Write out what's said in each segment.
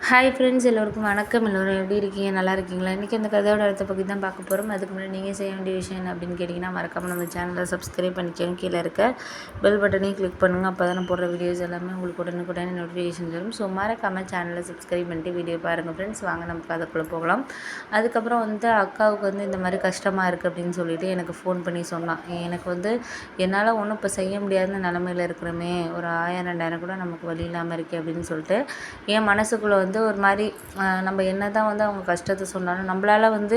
Hi friends, எல்லோருக்கும் வணக்கம். எல்லோரும் எப்படி இருக்கீங்க? நல்லா இருக்கீங்களா? இன்றைக்கி அந்த கதையோட அடுத்த பற்றி தான் பார்க்க போகிறோம். அதுக்கு முன்னாடி நீங்கள் செய்ய வேண்டிய விஷயம் என்ன அப்படின்னு கேட்டிங்கன்னா, மறக்காமல் நம்ம சேனலை சப்ஸ்கிரைப் பண்ணிக்கோங்க. கீழே இருக்க பெல் பட்டனையும் கிளிக் பண்ணுங்கள். அப்போ தான் போடுற வீடியோஸ் எல்லாமே உங்களுக்கு உடனுக்குடனே நோட்டிஃபிகேஷன் வரும். ஸோ மறக்காமல் சேனலை சப்ஸ்கிரைப் பண்ணிட்டு வீடியோ பாருங்கள் ஃப்ரெண்ட்ஸ். வாங்க நம்ம அதுக்குள்ளே போகலாம். அதுக்கப்புறம் அக்காவுக்கு இந்த மாதிரி கஷ்டமாக இருக்குது அப்படின்னு சொல்லிட்டு எனக்கு ஃபோன் பண்ணி சொன்னான். எனக்கு என்னால் ஒன்றும் இப்போ செய்ய முடியாத நிலமையில் இருக்கிறோமே, ஒரு 1000 2000 கூட நமக்கு வழி இல்லாமல் இருக்கே அப்படின்னு சொல்லிட்டு என் மனசுக்குள்ளே ஒரு மாதிரி நம்ம என்ன தான் அவங்க கஷ்டத்தை சொன்னாலும் நம்மளால்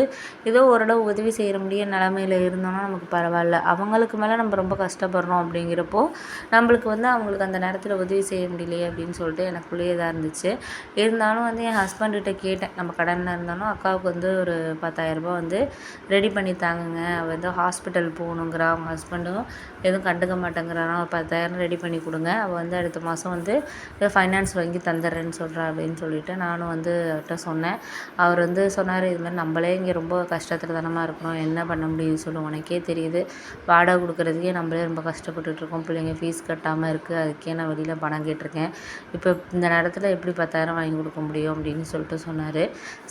ஏதோ ஓரளவு உதவி செய்கிற முடிய நிலமையில் இருந்தோன்னா நமக்கு பரவாயில்ல. அவங்களுக்கு மேலே நம்ம ரொம்ப கஷ்டப்படுறோம் அப்படிங்கிறப்போ நம்மளுக்கு அவங்களுக்கு அந்த நேரத்தில் உதவி செய்ய முடியலையே அப்படின்னு சொல்லிட்டு எனக்குள்ளேயே இதாக இருந்துச்சு. இருந்தாலும் என் ஹஸ்பண்ட்கிட்ட கேட்டேன். நம்ம கடனில் இருந்தாலும் அக்காவுக்கு ஒரு 10,000 ரூபா ரெடி பண்ணி தாங்குங்க. அவள் ஹாஸ்பிட்டல் போகணுங்கிறா. அவங்க ஹஸ்பண்டும் எதுவும் கண்டுக்க மாட்டேங்கிறானா. ஒரு 10,000 ரெடி பண்ணி கொடுங்க. அவள் அடுத்த மாதம் ஃபைனான்ஸ் வாங்கி தந்துடுறேன்னு சொல்கிறா அப்படின்னு சொல்லிட்டு நானும் அவர்கிட்ட சொன்னேன். அவர் சொன்னார், இது மாதிரி நம்மளே இங்கே ரொம்ப கஷ்டத்தில் தானமாக இருக்கிறோம், என்ன பண்ண முடியும்னு சொல்லி உனக்கே தெரியுது. வாடகை கொடுக்குறதுக்கே நம்மளே ரொம்ப கஷ்டப்பட்டுட்ருக்கோம். பிள்ளைங்க ஃபீஸ் கட்டாமல் இருக்குது, அதுக்கே நான் வெளியில் பணம் கேட்டிருக்கேன். இப்போ இந்த நேரத்தில் எப்படி 10,000 வாங்கி கொடுக்க முடியும் அப்படின்னு சொல்லிட்டு சொன்னார்.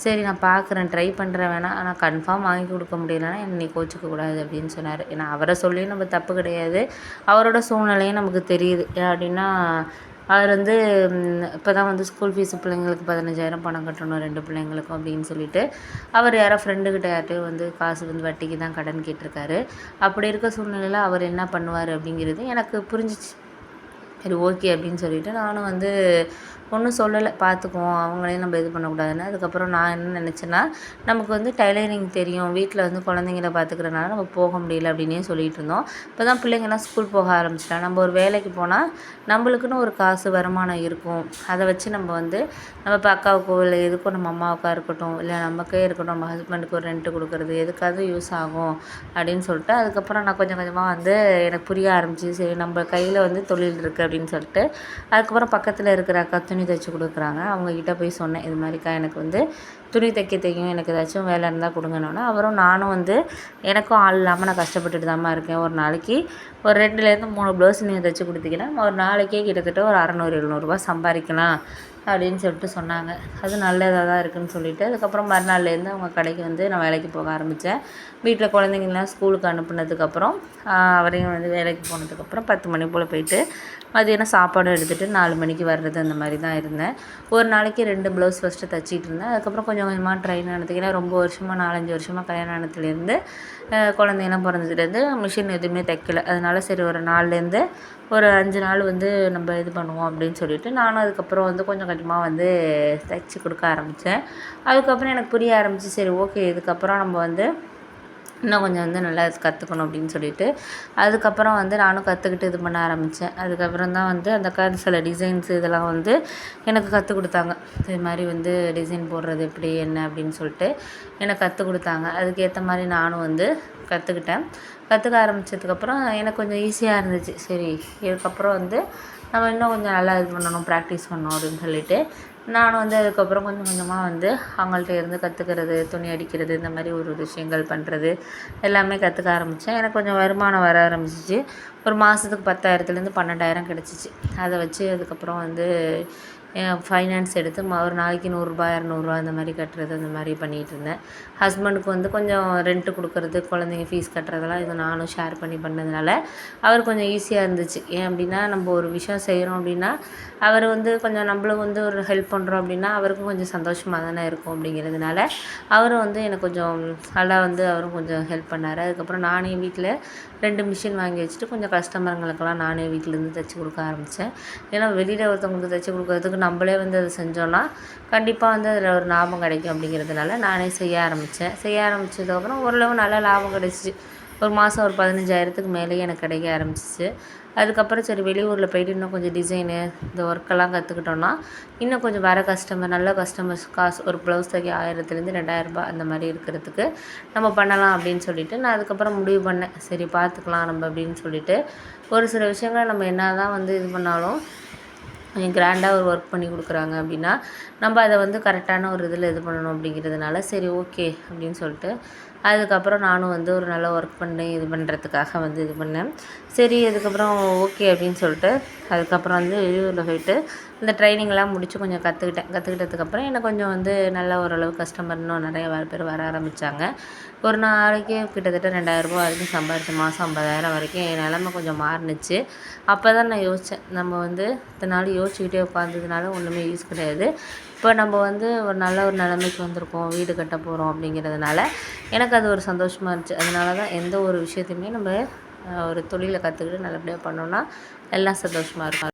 சரி நான் பார்க்குறேன், ட்ரை பண்ணுறேன் வேணாம், ஆனால் கன்ஃபார்ம் வாங்கி கொடுக்க முடியலைன்னா என்னை கோச்சிக்கக்கூடாது அப்படின்னு சொன்னார். ஏன்னா அவரை சொல்லியும் நம்ம தப்பு கிடையாது, அவரோட சூழ்நிலையும் நமக்கு தெரியுது. அப்படின்னா அவர் இப்போ தான் ஸ்கூல் ஃபீஸு பிள்ளைங்களுக்கு 15,000 பணம் கட்டணும் 2 பிள்ளைங்களுக்கும் அப்படின்னு சொல்லிட்டு அவர் யாரோ ஃப்ரெண்டுக்கிட்ட யார்ட்டையும் காசு வட்டிக்கு தான் கடன் கேட்டிருக்காரு. அப்படி இருக்க சூழ்நிலையில் அவர் என்ன பண்ணுவார் அப்படிங்கிறது எனக்கு புரிஞ்சிச்சு. சரி ஓகே அப்படின்னு சொல்லிவிட்டு நானும் ஒன்றும் சொல்லலை, பார்த்துக்குவோம், அவங்களையும் நம்ம இது பண்ணக்கூடாதுன்னு. அதுக்கப்புறம் நான் என்ன நினச்சேன்னா, நமக்கு டைலரிங் தெரியும், வீட்டில் குழந்தைங்கள பார்த்துக்கிறனால நம்ம போக முடியல அப்படின்னே சொல்லிகிட்டு இருந்தோம். இப்போ தான் பிள்ளைங்கள்லாம் ஸ்கூல் போக ஆரம்பிச்சிட்டா. நம்ம ஒரு வேலைக்கு போனால் நம்மளுக்குன்னு ஒரு காசு வருமானம் இருக்கும். அதை வச்சு நம்ம நம்ம இப்போ அக்காவுக்கோ இல்லை எதுக்கும் நம்ம அம்மாவுக்கா இருக்கட்டும், இல்லை நமக்கே இருக்கட்டும், நம்ம ஹஸ்பண்டுக்கு ஒரு ரெண்ட்டு கொடுக்குறது எதுக்காவது யூஸ் ஆகும் அப்படின்னு சொல்லிட்டு அதுக்கப்புறம் நான் கொஞ்சம் கொஞ்சமாக எனக்கு புரிய ஆரம்பிச்சு. சரி நம்ம கையில் தொழில் இருக்குது அப்படின்னு சொல்லிட்டு அதுக்கப்புறம் பக்கத்தில் இருக்கிற அக்கா துணி தைச்சி கொடுக்குறாங்க. அவங்கக்கிட்ட போய் சொன்னேன், இது மாதிரிக்கா எனக்கு துணி தைக்க தெரியும், எனக்கு ஏதாச்சும் வேலை இருந்தால் கொடுங்கன்னோன்னா அவரும் நானும் எனக்கும் ஆள் இல்லாமல் நான் கஷ்டப்பட்டுட்டு தாம்மா இருக்கேன். ஒரு நாளைக்கு ஒரு 2லேருந்து 3 ப்ளவுஸ் நீங்கள் தைச்சி கொடுத்தீங்கன்னா ஒரு நாளைக்கே கிட்டத்தட்ட ஒரு 600 700 சம்பாதிக்கலாம் அப்படின்னு சொல்லிட்டு சொன்னாங்க. அது நல்லதாக தான் இருக்குதுன்னு சொல்லிவிட்டு அதுக்கப்புறம் மறுநாள்லேருந்து அவங்க கடைக்கு நான் வேலைக்கு போக ஆரம்பித்தேன். வீட்டில் குழந்தைங்கள்லாம் ஸ்கூலுக்கு அனுப்புனதுக்கப்புறம் அவரையும் வேலைக்கு போனதுக்கப்புறம் 10 மணி போல் போயிட்டு மதியானம் சாப்பாடும் எடுத்துகிட்டு 4 மணிக்கு வர்றது அந்த மாதிரி தான் இருந்தேன். ஒரு நாளைக்கு 2 ப்ளவுஸ் ஃபஸ்ட்டு தைச்சிட்டு இருந்தேன். அதுக்கப்புறம் கொஞ்சம் கொஞ்சமாக ட்ரெயின் ஆனதுக்கு, ஏன்னா ரொம்ப வருஷமாக 4-5 வருஷமாக கல்யாணம் ஆனதுலேருந்து குழந்தைங்கலாம் பிறந்ததுலேருந்து மிஷின் எதுவுமே தைக்கல. அதனால சரி ஒரு 4லேருந்து ஒரு 5 நாள் நம்ம இது பண்ணுவோம் அப்படின்னு சொல்லிட்டு நானும் அதுக்கப்புறம் கொஞ்சம் கொஞ்சமாக தைச்சி கொடுக்க ஆரம்பித்தேன். அதுக்கப்புறம் எனக்கு புரிய ஆரம்பிச்சு, சரி ஓகே இதுக்கப்புறம் நம்ம இன்னும் கொஞ்சம் நல்லா கற்றுக்கணும் அப்படின்னு சொல்லிட்டு அதுக்கப்புறம் நானும் கற்றுக்கிட்டு இது பண்ண ஆரம்பித்தேன். அதுக்கப்புறம் தான் அந்த சில டிசைன்ஸ் இதெல்லாம் எனக்கு கற்றுக் கொடுத்தாங்க. இது மாதிரி டிசைன் போடுறது எப்படி என்ன அப்படின்னு சொல்லிட்டு எனக்கு கற்றுக் கொடுத்தாங்க. அதுக்கேற்ற மாதிரி நானும் கற்றுக்கிட்டேன். கற்றுக்க ஆரம்பித்ததுக்கப்புறம் எனக்கு கொஞ்சம் ஈஸியாக இருந்துச்சு. சரி இதுக்கப்புறம் நம்ம இன்னும் கொஞ்சம் நல்லா இது பண்ணணும், ப்ராக்டிஸ் பண்ணணும் அப்படின்னு சொல்லிட்டு நானும் அதுக்கப்புறம் கொஞ்சம் கொஞ்சமாக அவங்கள்ட்ட இருந்து கற்றுக்கிறது, துணி அடிக்கிறது, இந்த மாதிரி ஒரு விஷயங்கள் பண்ணுறது எல்லாமே கற்றுக்க ஆரம்பித்தேன். எனக்கு கொஞ்சம் வருமானம் வர ஆரம்பிச்சிச்சு. ஒரு மாதத்துக்கு 10,000லேருந்து 12,000 கிடச்சிச்சு. அதை வச்சு அதுக்கப்புறம் ஃபைனான்ஸ் எடுத்து ஒரு நாளைக்கு 100 200 அந்த மாதிரி கட்டுறது, அந்த மாதிரி பண்ணிகிட்டு இருந்தேன். ஹஸ்பண்டுக்கு கொஞ்சம் ரெண்ட்டு கொடுக்குறது, குழந்தைங்க ஃபீஸ் கட்டுறதெல்லாம் இது நானும் ஷேர் பண்ணி பண்ணதுனால அவர் கொஞ்சம் ஈஸியாக இருந்துச்சு. ஏன் அப்படின்னா நம்ம ஒரு விஷயம் செய்கிறோம் அப்படின்னா அவர் கொஞ்சம் நம்மளும் ஒரு ஹெல்ப் பண்ணுறோம் அப்படின்னா அவருக்கும் கொஞ்சம் சந்தோஷமாக தானே இருக்கும். அப்படிங்கிறதுனால அவரும் எனக்கு கொஞ்சம் நல்லா அவரும் கொஞ்சம் ஹெல்ப் பண்ணார். அதுக்கப்புறம் நானே வீட்டில் 2 மிஷின் வாங்கி வச்சுட்டு கொஞ்சம் கஸ்டமருங்களுக்கெல்லாம் நானே வீட்டிலேருந்து தைச்சி கொடுக்க ஆரம்பித்தேன். ஏன்னா வெளியில் ஒருத்தவங்களுக்கு தைச்சி கொடுக்குறதுக்கு நம்மளே அதை செஞ்சோன்னா கண்டிப்பாக அதில் ஒரு லாபம் கிடைக்கும். அப்படிங்கிறதுனால நானே செய்ய ஆரம்பித்ததுக்கப்புறம் ஓரளவு நல்லா லாபம் கிடச்சிச்சு. ஒரு மாதம் ஒரு 15,000க்கு மேலேயே எனக்கு கிடைக்க ஆரம்பிச்சிச்சு. அதுக்கப்புறம் சரி வெளியூரில் போய்ட்டு இன்னும் கொஞ்சம் டிசைனு இந்த ஒர்க்கெல்லாம் கற்றுக்கிட்டோன்னா இன்னும் கொஞ்சம் வர நல்ல கஸ்டமர்ஸ் காசு ஒரு ப்ளவுஸ் தைக்க 1000லேருந்து 2,000 ரூபாய் அந்த மாதிரி இருக்கிறதுக்கு நம்ம பண்ணலாம் அப்படின்னு சொல்லிட்டு நான் அதுக்கப்புறம் முடிவு பண்ணேன். சரி பார்த்துக்கலாம் நம்ம அப்படின்னு சொல்லிட்டு ஒரு சில விஷயங்களை நம்ம என்ன தான் இது பண்ணாலும் கிராண்டாக ஒரு ஒர்க் பண்ணி கொடுக்குறாங்க அப்படின்னா நம்ம அதை கரெக்டான ஒரு இதில் இது பண்ணணும். அப்படிங்கிறதுனால சரி ஓகே அப்படின்னு சொல்லிட்டு அதுக்கப்புறம் நானும் வந்து ஒரு நல்ல ஒர்க் பண்ணி இது பண்ணுறதுக்காக வந்து இது பண்ணேன். சரி அதுக்கப்புறம் ஓகே அப்படின்னு சொல்லிட்டு அதுக்கப்புறம் வந்து வெளியூரில் போயிட்டு இந்த ட்ரைனிங்லாம் முடித்து கொஞ்சம் கற்றுக்கிட்டதுக்கப்புறம் எனக்கு கொஞ்சம் வந்து நல்ல ஓரளவு கஸ்டமர் இன்னும் நிறைய பேர் வர ஆரம்பித்தாங்க. ஒரு நாளைக்கு கிட்டத்தட்ட 2000 ரூபா வரைக்கும் சம்பாரித்தேன். மாதம் 50,000 வரைக்கும் என் நிலமை கொஞ்சம் மாறுனுச்சு. அப்போ தான் நான் யோசித்தேன், நம்ம வந்து இத்தனை நாள் யோசிச்சுக்கிட்டே உட்காந்ததுனால ஒன்றுமே யூஸ் கிடையாது. இப்போ நம்ம வந்து ஒரு நல்ல ஒரு நிலைமைக்கு வந்திருக்கோம், வீடு கட்ட போகிறோம் அப்படிங்கிறதுனால எனக்கு அது ஒரு சந்தோஷமாக இருந்துச்சு. அதனால தான் எந்த ஒரு விஷயத்தையுமே நம்ம ஒரு தொழிலை கற்றுக்கிட்டு நல்லபடியாக பண்ணோன்னா எல்லாம் சந்தோஷமாக இருக்கும்.